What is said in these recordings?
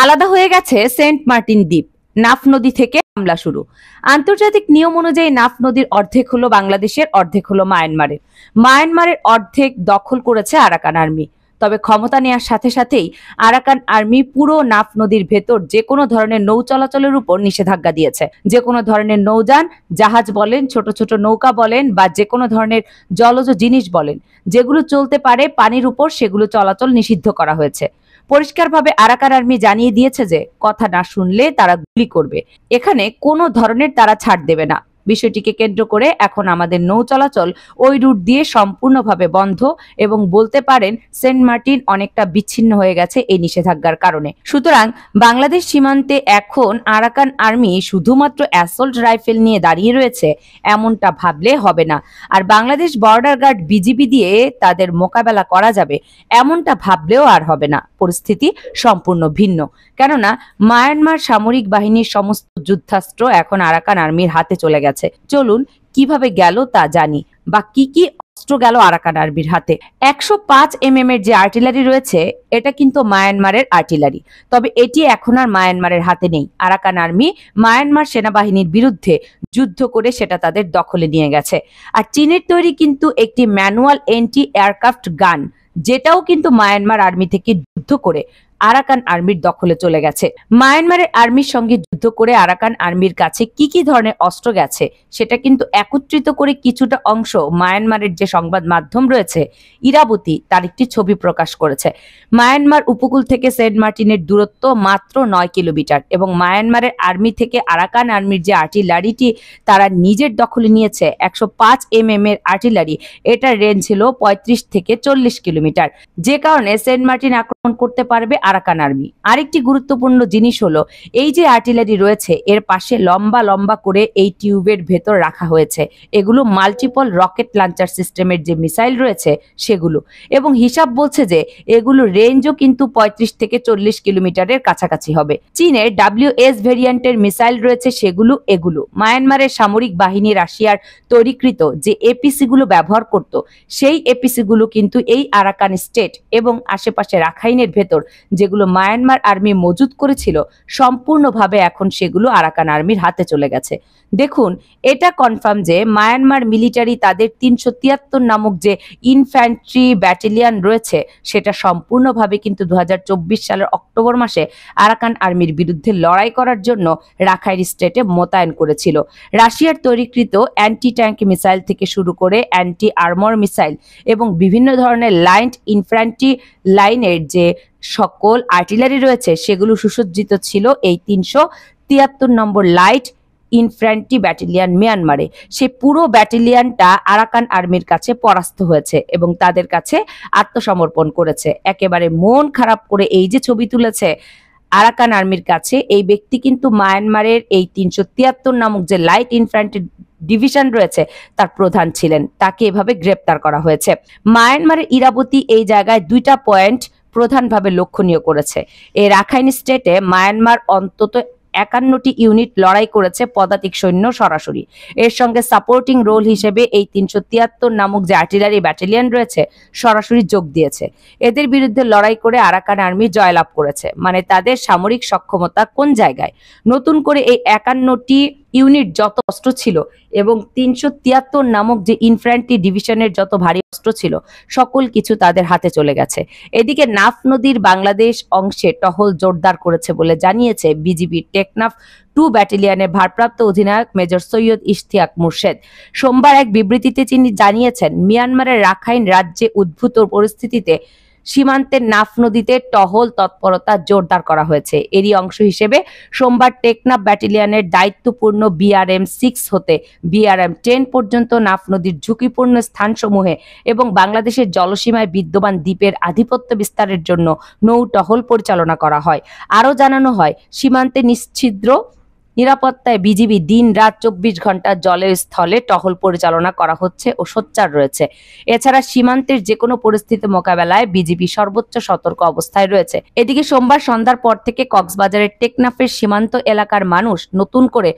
আলাদা হয়ে গেছে সেন্ট মার্টিন দ্বীপ। নাফ নদী থেকে হামলা শুরু। আন্তর্জাতিক নিয়ম অনুযায়ী নাফ নদীর অর্ধেক হলো বাংলাদেশের, অর্ধেক হলো মায়ানমারের। মায়ানমারের অর্ধেক দখল করেছে আরাকান আর্মি। তবে ক্ষমতা নেওয়ার সাথে সাথেই আরাকান আর্মি পুরো নাফ নদীর ভেতর যে কোনো ধরনের নৌ চলাচলের উপর নিষেধাজ্ঞা দিয়েছে। যে কোনো ধরনের নৌযান, জাহাজ বলেন, ছোট ছোট নৌকা বলেন বা যে কোনো ধরনের জলজ জিনিস বলেন, যেগুলো চলতে পারে পানির উপর, সেগুলো চলাচল নিষিদ্ধ করা হয়েছে। পরিষ্কারভাবে আরাকান আর্মি জানিয়ে দিয়েছে যে কথা না শুনলে তারা গুলি করবে। এখানে কোনো ধরনের তারা ছাড় দেবে না। বিষয়টিকে কেন্দ্র করে এখন আমাদের নৌ চলাচল ওই রুট দিয়ে সম্পূর্ণভাবে বন্ধ এবং বলতে পারেন সেন্ট মার্টিন অনেকটা বিচ্ছিন্ন হয়ে গেছে এই নিষেধাজ্ঞার কারণে। সুতরাং বাংলাদেশ সীমান্তে এখন আরাকান আর্মি শুধুমাত্র অ্যাসল্ট রাইফেল নিয়ে দাঁড়িয়ে রয়েছে এমনটা ভাবলে হবে না। আর বাংলাদেশ বর্ডার গার্ড বিজিবি দিয়ে তাদের মোকাবেলা করা যাবে এমনটা ভাবলেও আর হবে না। পরিস্থিতি সম্পূর্ণ ভিন্ন। কেননা মায়ানমার সামরিক বাহিনীর সমস্ত যুদ্ধাস্ত্র এখন আরাকান আর্মির হাতে চলে গেছে। চলুন কিভাবে গেল তা জানি, বা কি কি অস্ত্র গেল আরাকান আর্মির হাতে। 105 এর যে আর্টিলারি রয়েছে, এটা কিন্তু মায়ানমারের আর্টিলারি। তবে এটি এখন আর মায়ানমারের হাতে নেই। আরাকান আর্মি মায়ানমার সেনাবাহিনীর বিরুদ্ধে যুদ্ধ করে সেটা তাদের দখলে নিয়ে গেছে। আর চীনের তৈরি কিন্তু একটি ম্যানুয়াল এন্টি এয়ারক্রাফট গান, যেটাও কিন্তু মায়ানমার আর্মি থেকে যুদ্ধ করে আরাকান আর্মির দখলে চলে গেছে। মায়ানমারের আর্মির সঙ্গে যুদ্ধ করে আরাকান আর্মির কাছে কি কি ধরনের অস্ত্র গেছে সেটা কিন্তু একত্রিত করে কিছুটা অংশ মায়ানমারের যে সংবাদ মাধ্যম রয়েছে ইরাবতী, তার একটি ছবি প্রকাশ করেছে। মায়ানমার উপকূল থেকে সেন্ট মার্টিনের দূরত্ব মাত্র 9 কিলোমিটার এবং মায়ানমারের আর্মি থেকে আরাকান আর্মির যে আর্টিলারিটি তারা নিজের দখলে নিয়েছে 105 এর আর্টিলারি, এটার রেঞ্জ ছিল 35 থেকে 40 কিলোমিটার, যে কারণে সেন্ট মার্টিন আক্রমণ করতে পারবে আরাকান আর্মি। আরেকটি গুরুত্বপূর্ণ জিনিস হলো এই যে আর্টিলারি রয়েছে এর পাশে লম্বা লম্বা করে এই টিউবের ভেতর রাখা হয়েছে এগুলো মাল্টিপল রকেট লঞ্চার সিস্টেমের যে মিসাইল রয়েছে সেগুলো, এবং হিসাব বলছে যে এগুলো রেঞ্জও কিন্তু 35 থেকে 40 কিলোমিটারের কাছাকাছি হবে। চীনের WS ভেরিয়েন্টের মিসাইল রয়েছে সেগুলো, এগুলো মায়ানমারের সামরিক বাহিনী রাশিয়ার তৈরিকৃত যে এপিসি গুলো ব্যবহার করত, সেই এপিসি গুলো কিন্তু এই আরাকান স্টেট এবং আশেপাশে রাখাইনের ভেতর যেগুলো মায়ানমার আর্মি মজুত করেছিল সম্পূর্ণভাবে এখন সেগুলো আরাকান আর্মির হাতে চলে গেছে। দেখুন, এটা কনফার্ম যে মায়ানমার মিলিটারি তাদের 373 নামক যে ইনফ্যান্ট্রি ব্যাটালিয়ন রয়েছে সেটা সম্পূর্ণভাবে কিন্তু 2024 সালের অক্টোবর মাসে আরাকান আর্মির বিরুদ্ধে লড়াই করার জন্য রাখাইন স্টেটে মোতায়েন করেছিল। রাশিয়ার তৈরিকৃত অ্যান্টি ট্যাঙ্ক মিসাইল থেকে শুরু করে অ্যান্টি আর্মর মিসাইল এবং বিভিন্ন ধরনের লাইন্ড ইনফ্যান্ট্রি লাইনের যে সকল আর্টিলারি রয়েছে সেগুলো সুসজ্জিত ছিল এই 373 নম্বর লাইট ইনফ্যান্ট্রি ব্যাটালিয়ন মিয়ানমারে। সেই পুরো ব্যাটালিয়নটা আরাকান আর্মির কাছে পরাস্ত হয়েছে এবং তাদের কাছে আত্মসমর্পণ করেছে। একেবারে মন খারাপ করে এই যে ছবি তুলেছে আরাকান আর্মির কাছে, এই ব্যক্তি কিন্তু মায়ানমারের এই 373 নামক যে লাইট ইনফ্যান্ট্রি ডিভিশন রয়েছে তার প্রধান ছিলেন। তাকে এভাবে গ্রেপ্তার করা হয়েছে। মায়ানমারের ইরাবতী এই জায়গায় 2টা পয়েন্ট প্রধানভাবে লক্ষণীয় করেছে। এই রাখাইন স্টেটে মায়ানমার অন্তত 51টি ইউনিট লড়াই করেছে পদাতিক সৈন্য সরাসরি। এর সঙ্গে সাপোর্টিং রোল হিসেবে এই 373 নামক যে আর্টিলারি ব্যাটালিয়ন রয়েছে সরাসরি যোগ দিয়েছে। এদের বিরুদ্ধে লড়াই করে আরাকান আর্মি জয়লাভ করেছে। মানে তাদের সামরিক সক্ষমতা কোন জায়গায়। নতুন করে এই 51টি ইউনিট যত অস্ত্র ছিল এবং 373 নামক যে ইনফ্যান্ট্রি ডিভিশনের যত ভারী অস্ত্র ছিল সকল কিছু তাদের হাতে চলে গেছে। এদিকে নাফ নদীর বাংলাদেশ অংশে টহল জোরদার করেছে বলে জানিয়েছে বিজিবির টেকনাফ 2 ব্যাটালিয়নের ভারপ্রাপ্ত অধিনায়ক মেজর সৈয়দ ইশতিয়াক মুর্শেদ। সোমবার এক বিবৃতিতে তিনি জানিয়েছেন, মিয়ানমারের রাখাইন রাজ্যে উদ্ভূত পরিস্থিতিতে সীমান্তের নাফ নদীতে টহল তৎপরতা জোরদার করা হয়েছে। এরই অংশ হিসেবে সোমবার টেকনাফ ব্যাটালিয়নের দায়িত্বপূর্ণ BRM-6 হতে BRM-10 পর্যন্ত নাফ নদীর ঝুঁকিপূর্ণ স্থানসমূহে এবং বাংলাদেশের জলসীমায় বিদ্যমান দ্বীপের আধিপত্য বিস্তারের জন্য নৌ টহল পরিচালনা করা হয়। আরও জানানো হয়, সীমান্তে নিশ্ছিদ্র নিরাপত্তায় বিজিবি দিন রাত 24 ঘন্টা জলে স্থলে টহল পরিচালনা করা হচ্ছে ও সোচ্চার রয়েছে। এছাড়া সীমান্তের যে কোনো পরিস্থিতি মোকাবেলায় বিজিবি সর্বোচ্চ সতর্ক অবস্থায় রয়েছে। এদিকে সোমবার সন্ধ্যার পর থেকে কক্সবাজারের টেকনাফের সীমান্ত এলাকার মানুষ নতুন করে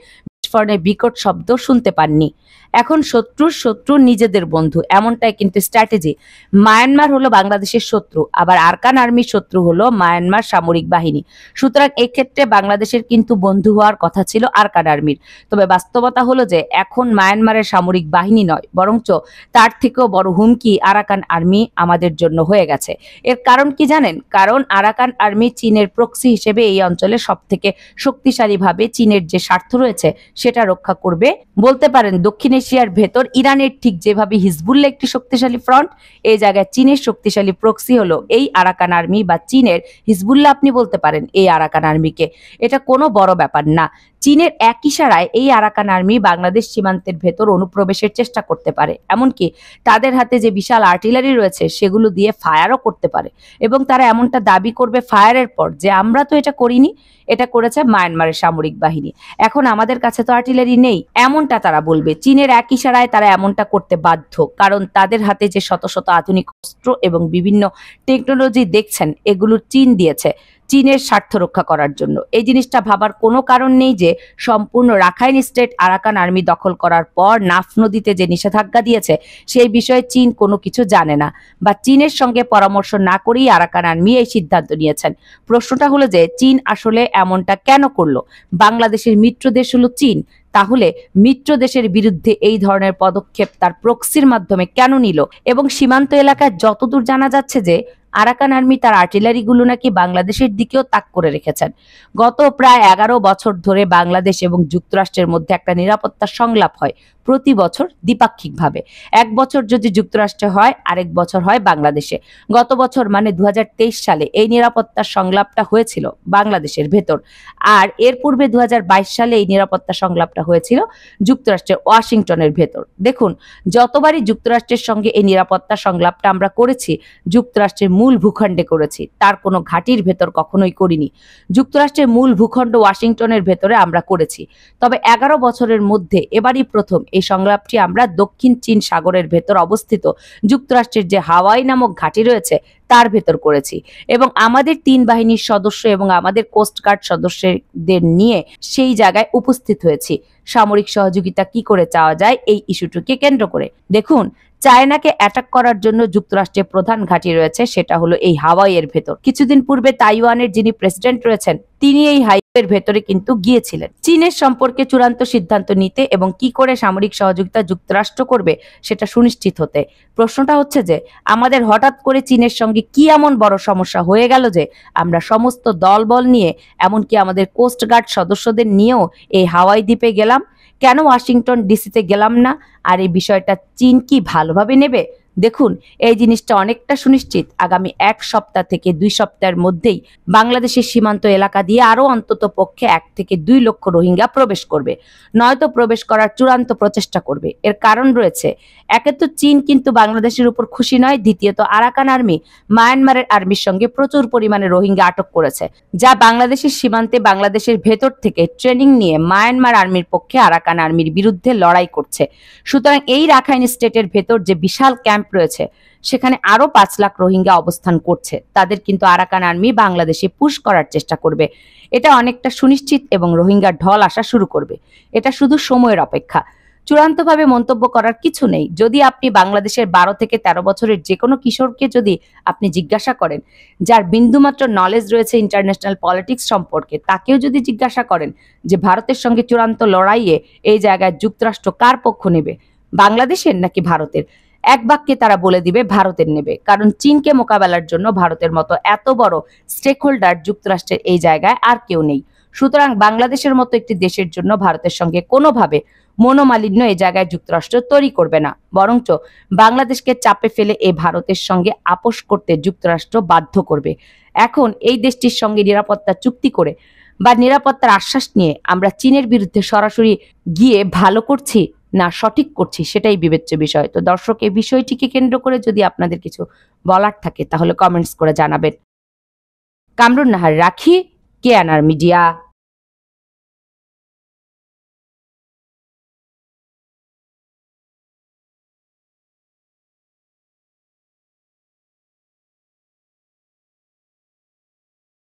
বিস্ফোরণের বিকট শব্দ শুনতে পাননি। এখন শত্রুর শত্রু নিজেদের বন্ধু, এমনটাই কিন্তু স্ট্র্যাটেজি। মায়ানমার হলো বাংলাদেশের শত্রু, আবার আরাকান আর্মির শত্রু হলো মায়ানমার সামরিক বাহিনী। সুতরাং এক্ষেত্রে বাংলাদেশের কিন্তু বন্ধু হওয়ার কথা ছিল আরাকান আর্মির। তবে বাস্তবতা হলো যে এখন মায়ানমারের সামরিক বাহিনী নয়, বরঞ্চ তার থেকেও বড় হুমকি আরাকান আর্মি আমাদের জন্য হয়ে গেছে। এর কারণ কি জানেন? কারণ আরাকান আর্মি চীনের প্রক্সি হিসেবে এই অঞ্চলে সব থেকে শক্তিশালীভাবে চীনের যে স্বার্থ রয়েছে সেটা রক্ষা করবে। বলতে পারেন দক্ষিণ এশিয়ার ভেতর ইরানের ঠিক যেভাবে হিজবুল্লাহ একটি শক্তিশালী ফ্রন্ট, এই জায়গায় চীনের শক্তিশালী প্রক্সি হলো এই আরাকান আর্মি, বা চীনের হিজবুল্লাহ আপনি বলতে পারেন এই আরাকান আর্মিকে। এটা কোনো বড় ব্যাপার না। চীনের এক ইশারায় এই আরাকান আর্মি বাংলাদেশ সীমান্তের ভেতর অনুপ্রবেশের চেষ্টা করতে পারে, এমনকি তাদের হাতে যে বিশাল আর্টিলারি রয়েছে সেগুলো দিয়ে ফায়ারও করতে পারে, এবং তারা এমনটা দাবি করবে ফায়ারের পর যে আমরা তো এটা করিনি, এটা করেছে মায়ানমারের সামরিক বাহিনী, এখন আমাদের কাছে তো আর্টিলারি নেই, এমনটা তারা বলবে। চীনের এক ইশারায় তারা এমনটা করতে বাধ্য, কারণ তাদের হাতে যে শত শত আধুনিক অস্ত্র এবং বিভিন্ন টেকনোলজি দেখছেন এগুলো চীন দিয়েছে চীনের স্বার্থ রক্ষা করার জন্য। এই জিনিসটা ভাবার কোনো কারণ নেই যে সম্পূর্ণ রাখাইন স্টেট আরাকান আর্মি দখল করার পর নাফ নদীতে যে নিষেধাজ্ঞা দিয়েছে সেই বিষয়ে চীন কোনো কিছু জানে না, বা চীনের সঙ্গে পরামর্শ না করেই আরাকান আর্মি এই সিদ্ধান্ত নিয়েছেন। প্রশ্নটা হলো যে চীন আসলে এমনটা কেন করলো? বাংলাদেশের মিত্র দেশ হলো চীন, তাহলে মিত্র দেশের বিরুদ্ধে এই ধরনের পদক্ষেপ তার প্রক্সির মাধ্যমে কেন নিল? এবং সীমান্ত এলাকায় যতদূর জানা যাচ্ছে যে আরাকান আর্মি তার আর্টিলারি গুলো নাকি বাংলাদেশের দিকেও তাক করে রেখেছেন। গত প্রায় 11 বছর ধরে বাংলাদেশ এবং যুক্তরাষ্ট্রের মধ্যে একটা নিরাপত্তা সংলাপ হয় প্রতি বছর দ্বিপাক্ষিকভাবে। এক বছর যদি যুক্তরাষ্ট্রে হয়, আরেক বছর হয় বাংলাদেশে। গত বছর মানে 2023 সালে এই নিরাপত্তা সংলাপটা হয়েছিল বাংলাদেশের ভেতর, আর এর পূর্বে 2022 সালে এই নিরাপত্তা সংলাপটা হয়েছিল যুক্তরাষ্ট্রের ওয়াশিংটনের ভেতর। দেখুন, যতবারই যুক্তরাষ্ট্রের সঙ্গে এই নিরাপত্তা সংলাপটা আমরা করেছি যুক্তরাষ্ট্রের মূল ভূখণ্ডে করেছি, তার কোনো ঘাঁটির ভেতর কখনোই করিনি। যুক্তরাষ্ট্রের মূল ভূখণ্ড ওয়াশিংটনের ভেতরে আমরা করেছি। তবে 11 বছরের মধ্যে এবারই প্রথম এই সংলাপটি আমরা দক্ষিণ চীন সাগরের ভেতর অবস্থিত যুক্তরাষ্ট্রের যে হাওয়াই নামক ঘাঁটি রয়েছে তার ভেতর করেছি, এবং আমাদের 3 বাহিনীর সদস্য এবং আমাদের কোস্টগার্ড সদস্যদের নিয়ে সেই জায়গায় উপস্থিত হয়েছি সামরিক সহযোগিতা কি করে চাওয়া যায় এই ইস্যুটিকে কেন্দ্র করে। দেখুন, চায়নাকে অ্যাটাক করার জন্য যুক্তরাষ্ট্রের প্রধান ঘাঁটি রয়েছে, সেটা হলো এই হাওয়াইয়ের ভেতর। কিছুদিন পূর্বে তাইওয়ানের যিনি প্রেসিডেন্ট রয়েছেন তিনি এই হাইওয়ের ভেতরে কিন্তু গিয়েছিলেন চীনের সম্পর্কে চূড়ান্ত সিদ্ধান্ত নিতে এবং কি করে সামরিক সহযোগিতা যুক্তরাষ্ট্র করবে সেটা সুনিশ্চিত হতে। প্রশ্নটা হচ্ছে যে আমাদের হঠাৎ করে চীনের সঙ্গে কি এমন বড় সমস্যা হয়ে গেল যে আমরা সমস্ত দলবল নিয়ে, এমনকি আমাদের কোস্টগার্ড সদস্যদের নিয়েও এই হাওয়াই দ্বীপে গেলাম? কেন ওয়াশিংটন ডিসিতে গেলাম না? আর এই বিষয়টা চীন কি ভালোভাবে নেবে? দেখুন, এই জিনিসটা অনেকটা সুনিশ্চিত আগামী 1 সপ্তাহ থেকে 2 সপ্তাহের মধ্যেই বাংলাদেশের সীমান্ত এলাকা দিয়ে আরো অন্তত পক্ষে 1 থেকে 2 লক্ষ রোহিঙ্গা প্রবেশ করবে, নয়তো প্রবেশ করার চূড়ান্ত প্রচেষ্টা করবে। এর কারণ রয়েছে, একে তো চীন কিন্তু বাংলাদেশের উপর খুশি নয়, দ্বিতীয়ত আরাকান আর্মি মায়ানমারের আর্মির সঙ্গে প্রচুর পরিমাণে রোহিঙ্গা আটক করেছে, যা বাংলাদেশের সীমান্তে বাংলাদেশের ভেতর থেকে ট্রেনিং নিয়ে মায়ানমার আর্মির পক্ষে আরাকান আর্মির বিরুদ্ধে লড়াই করছে। সুতরাং এই রাখাইন স্টেটের ভেতর যে বিশাল ক্যাম্প রয়েছে সেখানে আরো 5 লাখ রোহিঙ্গা অবস্থান করছে, তাদের কিন্তু আরাকান আর্মি বাংলাদেশে পুশ করার চেষ্টা করবে। এটা অনেকটা সুনিশ্চিত এবং রোহিঙ্গার ঢল আসা শুরু করবে। এটা শুধু সময়ের অপেক্ষা। চূড়ান্তভাবে মন্তব্য করার কিছু নেই। যদি আপনি বাংলাদেশের 12 থেকে 13 বছরের যে কোনো কিশোরকে যদি আপনি জিজ্ঞাসা করেন, যার বিন্দুমাত্র নলেজ রয়েছে ইন্টারন্যাশনাল পলিটিক্স সম্পর্কে, তাকেও যদি জিজ্ঞাসা করেন যে ভারতের সঙ্গে চূড়ান্ত লড়াইয়ে এই জায়গায় যুক্তরাষ্ট্র কার পক্ষ নেবে, বাংলাদেশের নাকি ভারতের, এক বাক্যে তারা বলে দিবে ভারতের নেবে। কারণ চীনকে মোকাবেলার জন্য ভারতের মতো এত বড় স্টেক হোল্ডার যুক্তরাষ্ট্রের এই জায়গায় আর কেউ নেই। সুতরাং বাংলাদেশের মতো একটি দেশের জন্য ভারতের সঙ্গে কোনোভাবে মনোমালিন্য এই জায়গায় যুক্তরাষ্ট্র তৈরি করবে না, বরঞ্চ বাংলাদেশকে চাপে ফেলে এই ভারতের সঙ্গে আপোষ করতে যুক্তরাষ্ট্র বাধ্য করবে। এখন এই দেশটির সঙ্গে নিরাপত্তা চুক্তি করে বা নিরাপত্তার আশ্বাস নিয়ে আমরা চীনের বিরুদ্ধে সরাসরি গিয়ে ভালো করছি না সঠিক করছি সেটাই বিবেচ্য বিষয়। তো দর্শক, এই বিষয়টিকে কেন্দ্র করে যদি আপনাদের কিছু বলার থাকে তাহলে কমেন্টস করে জানাবেন। কামরুন নাহার রাখি, কেএনআর মিডিয়া।